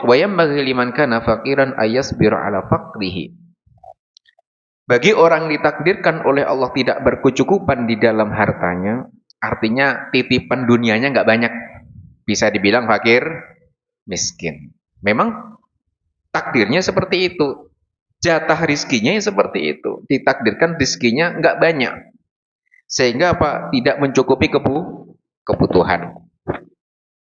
Wa yanbaghi liman kana faqiran ayasbira ala faqrihi. Bagi orang ditakdirkan oleh Allah tidak berkecukupan di dalam hartanya, artinya titipan dunianya nggak banyak, bisa dibilang fakir miskin. Memang takdirnya seperti itu, jatah rizkinya seperti itu, ditakdirkan rizkinya nggak banyak, sehingga apa? Tidak mencukupi kebutuhan.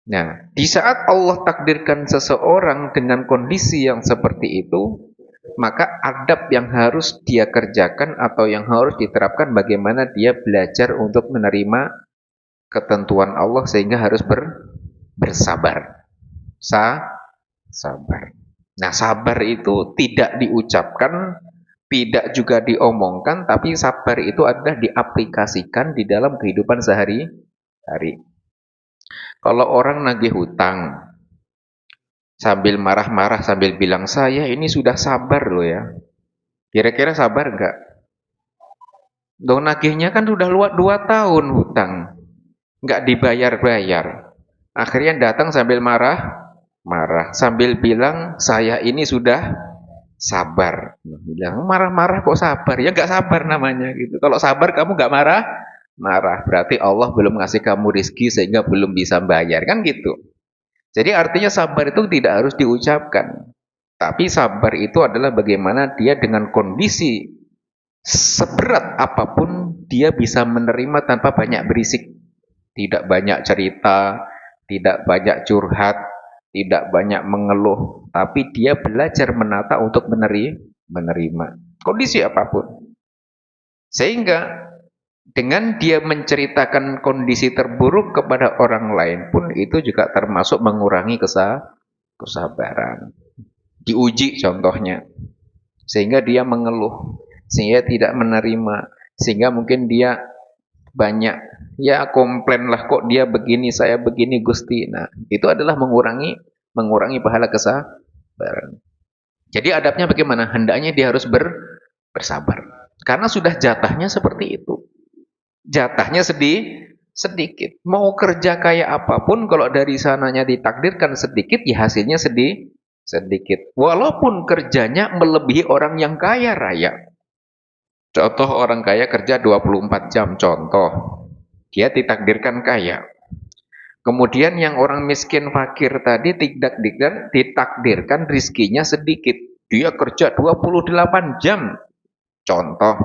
Nah, di saat Allah takdirkan seseorang dengan kondisi yang seperti itu, maka adab yang harus dia kerjakan atau yang harus diterapkan bagaimana dia belajar untuk menerima ketentuan Allah sehingga harus bersabar. Sabar. Nah, sabar itu tidak diucapkan, tidak juga diomongkan, tapi sabar itu adalah diaplikasikan di dalam kehidupan sehari-hari. Kalau orang nagih hutang, sambil marah-marah, sambil bilang, saya ini sudah sabar loh ya. Kira-kira sabar enggak? Dong nagihnya kan sudah 2 tahun hutang. Enggak dibayar-bayar. Akhirnya datang sambil marah. Sambil bilang, saya ini sudah sabar. Bilang, marah-marah kok sabar? Ya enggak sabar namanya gitu. Kalau sabar kamu enggak marah. Berarti Allah belum ngasih kamu rizki sehingga belum bisa bayar. Kan gitu. Jadi artinya sabar itu tidak harus diucapkan. Tapi sabar itu adalah bagaimana dia dengan kondisi seberat apapun dia bisa menerima tanpa banyak berisik. Tidak banyak cerita, tidak banyak curhat, tidak banyak mengeluh. Tapi dia belajar menata untuk menerima. Kondisi apapun. Sehingga dengan dia menceritakan kondisi terburuk kepada orang lain pun itu juga termasuk mengurangi kesabaran. Diuji contohnya. Sehingga dia mengeluh, sehingga tidak menerima, sehingga mungkin dia banyak ya komplain lah, kok dia begini, saya begini Gusti. Nah, itu adalah mengurangi pahala kesabaran. Jadi adabnya bagaimana? Hendaknya dia harus bersabar. Karena sudah jatahnya seperti itu. Jatahnya sedikit. Mau kerja kayak apapun, kalau dari sananya ditakdirkan sedikit, ya hasilnya sedikit. Walaupun kerjanya melebihi orang yang kaya raya. Contoh orang kaya kerja 24 jam, contoh. Dia ditakdirkan kaya. Kemudian yang orang miskin fakir tadi ditakdirkan rizkinya sedikit. Dia kerja 28 jam, contoh.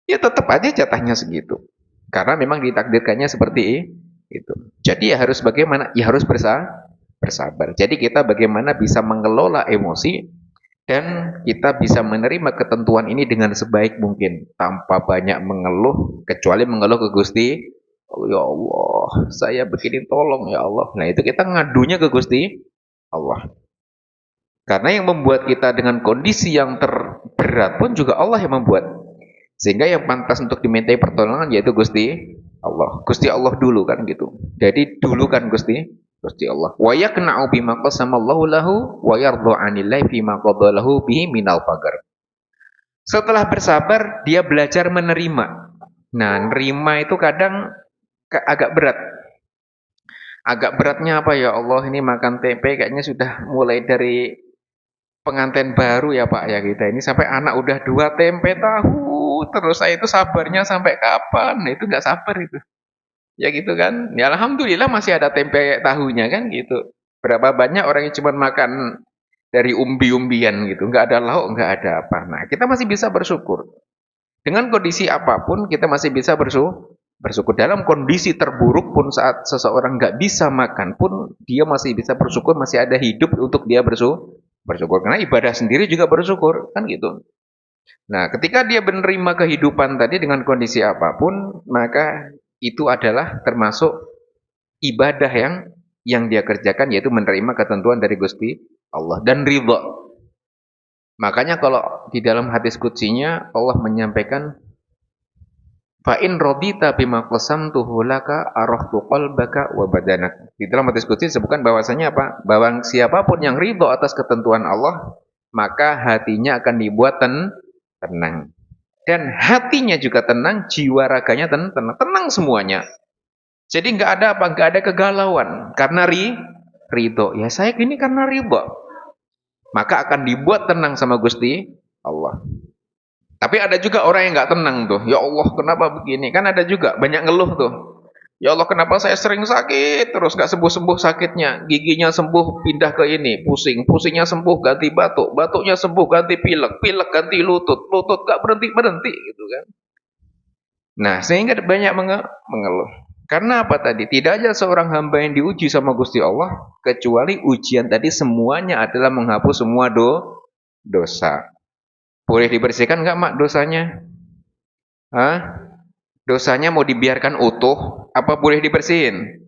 Ya tetap aja jatahnya segitu. Karena memang ditakdirkannya seperti itu. Jadi ya harus bagaimana? Ya harus bersabar. Jadi kita bagaimana bisa mengelola emosi dan kita bisa menerima ketentuan ini dengan sebaik mungkin tanpa banyak mengeluh, kecuali mengeluh ke Gusti. Oh, ya Allah, saya begini tolong ya Allah. Nah, itu kita ngadunya ke Gusti Allah. Karena yang membuat kita dengan kondisi yang terberat pun juga Allah yang membuat. Sehingga yang pantas untuk dimintai pertolongan yaitu Gusti Allah. Gusti Allah dulu kan gitu. Jadi dulu kan Gusti Allah. Wa yaqna'u bima qasamallahu lahu wa yardha 'anillahi fima qadalahu bihi minal faqr. Setelah bersabar, dia belajar menerima. Nah, nerima itu kadang agak berat. Agak beratnya apa ya Allah, ini makan tempe kayaknya sudah mulai dari pengantin baru ya Pak ya kita ini sampai anak udah 2 tempe tahu, terus saya itu sabarnya sampai kapan? Nah, itu nggak sabar itu. Ya gitu kan. Ya alhamdulillah masih ada tempe tahunya kan gitu. Berapa banyak orang yang cuma makan dari umbi-umbian gitu, nggak ada lauk, nggak ada apa. Nah, kita masih bisa bersyukur. Dengan kondisi apapun kita masih bisa bersyukur. Dalam kondisi terburuk pun saat seseorang nggak bisa makan pun dia masih bisa bersyukur, masih ada hidup untuk dia bersyukur. Karena ibadah sendiri juga bersyukur, kan gitu. Nah, ketika dia menerima kehidupan tadi dengan kondisi apapun, maka itu adalah termasuk ibadah yang dia kerjakan, yaitu menerima ketentuan dari Gusti Allah dan ridha. Makanya kalau di dalam hadis qudsinya Allah menyampaikan fa in radita bima qasamtuhu laka arahtu qalbaka wa badanak. Di dalam hadis qudsi disebutkan bahwasanya apa? Bahwa siapapun yang ridho atas ketentuan Allah, maka hatinya akan dibuat tenang. Dan hatinya juga tenang, jiwa raganya tenang semuanya. Jadi enggak ada apa? Enggak ada kegalauan karena ridho. Ya saya gini karena ridho. Maka akan dibuat tenang sama Gusti Allah. Tapi ada juga orang yang nggak tenang tuh. Ya Allah, kenapa begini? Kan ada juga banyak ngeluh tuh. Ya Allah, kenapa saya sering sakit terus nggak sembuh-sembuh sakitnya? Giginya sembuh pindah ke ini, pusing, pusingnya sembuh ganti batuk, batuknya sembuh ganti pilek, pilek ganti lutut, lutut nggak berhenti berhenti gitu kan? Nah, sehingga banyak mengeluh. Karena apa tadi? Tidak ada seorang hamba yang diuji sama Gusti Allah kecuali ujian tadi semuanya adalah menghapus semua dosa. Boleh dibersihkan nggak mak dosanya? Hah? Dosanya mau dibiarkan utuh, apa boleh dibersihin?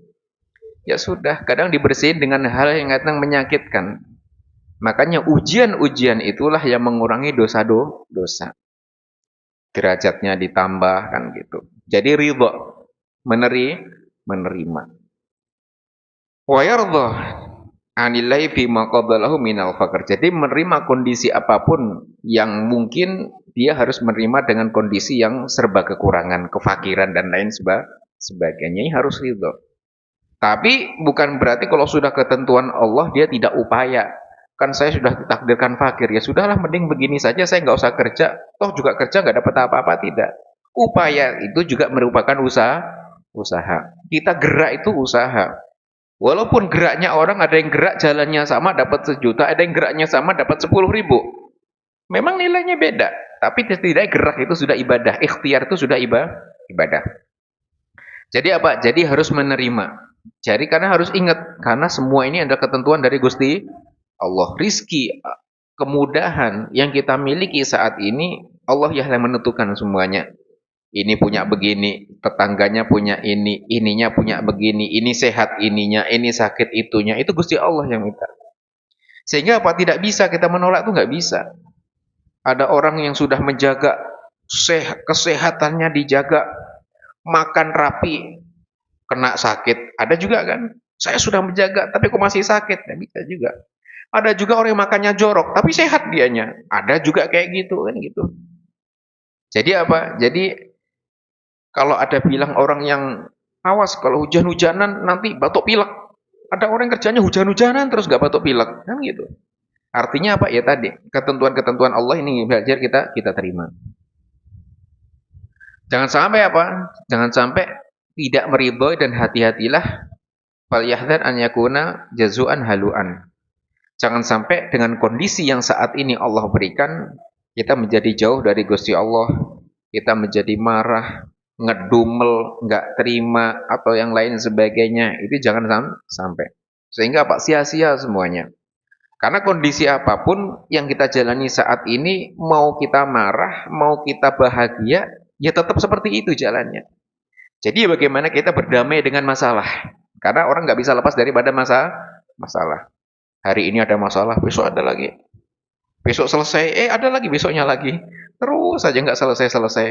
Ya sudah, kadang dibersihin dengan hal yang kadang menyakitkan. Makanya ujian-ujian itulah yang mengurangi dosa-dosa. Derajatnya ditambah kan gitu. Jadi ridho, menerima. Wa yardha anillahi bima qadalahu minal faqr. Jadi menerima kondisi apapun yang mungkin dia harus menerima dengan kondisi yang serba kekurangan, kefakiran dan lain sebagainya. Ini harus ridho. Tapi bukan berarti kalau sudah ketentuan Allah dia tidak upaya. Kan saya sudah ditakdirkan fakir, ya sudahlah mending begini saja saya nggak usah kerja. Toh juga kerja nggak dapat apa-apa, tidak. Upaya itu juga merupakan usaha. Kita gerak itu usaha. Walaupun geraknya orang ada yang gerak jalannya sama dapat 1 juta, ada yang geraknya sama dapat 10.000. Memang nilainya beda, tapi setidaknya gerak itu sudah ibadah, ikhtiar itu sudah ibadah. Jadi apa? Jadi harus menerima. Jadi karena harus ingat, karena semua ini adalah ketentuan dari Gusti Allah. Rizki, kemudahan yang kita miliki saat ini, Allah yang menentukan semuanya. Ini punya begini, tetangganya punya ini, ininya punya begini, ini sehat ininya, ini sakit itunya. Itu Gusti Allah yang minta. Sehingga apa? Tidak bisa kita menolak itu nggak bisa. Ada orang yang sudah menjaga kesehatannya dijaga, makan rapi, kena sakit. Ada juga kan? Saya sudah menjaga, tapi kok masih sakit? Nggak bisa juga. Ada juga orang yang makannya jorok, tapi sehat dianya. Ada juga kayak gitu kan gitu. Jadi apa? Jadi kalau ada bilang orang yang awas kalau hujan-hujanan nanti batuk pilek. Ada orang yang kerjanya hujan-hujanan terus nggak batuk pilek, kan gitu. Artinya apa ya tadi? Ketentuan-ketentuan Allah ini belajar kita terima. Jangan sampai apa? Jangan sampai tidak meridhoi dan hati-hatilah falyahdhar an yakuna jazuan haluan. Jangan sampai dengan kondisi yang saat ini Allah berikan kita menjadi jauh dari Gusti Allah, kita menjadi marah, ngedumel, nggak terima atau yang lain sebagainya. Itu jangan sampai. Sehingga apa? Sia-sia semuanya. Karena kondisi apapun yang kita jalani saat ini, mau kita marah, mau kita bahagia, ya tetap seperti itu jalannya. Jadi bagaimana kita berdamai dengan masalah? Karena orang nggak bisa lepas daripada masalah. Hari ini ada masalah, besok ada lagi. Besok selesai, ada lagi besoknya lagi. Terus saja nggak selesai-selesai.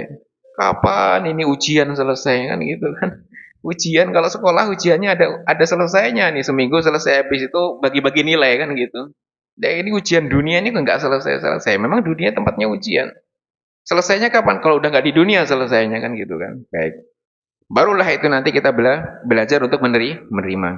Kapan ini ujian selesai kan gitu kan? Ujian kalau sekolah ujiannya ada selesainya nih, seminggu selesai, habis itu bagi-bagi nilai kan gitu. Dan ini ujian dunia ini nggak selesai-selesai. Memang dunia tempatnya ujian. Selesainya kapan? Kalau udah nggak di dunia selesainya kan gitu kan. Baik. Barulah itu nanti kita belajar untuk menerima.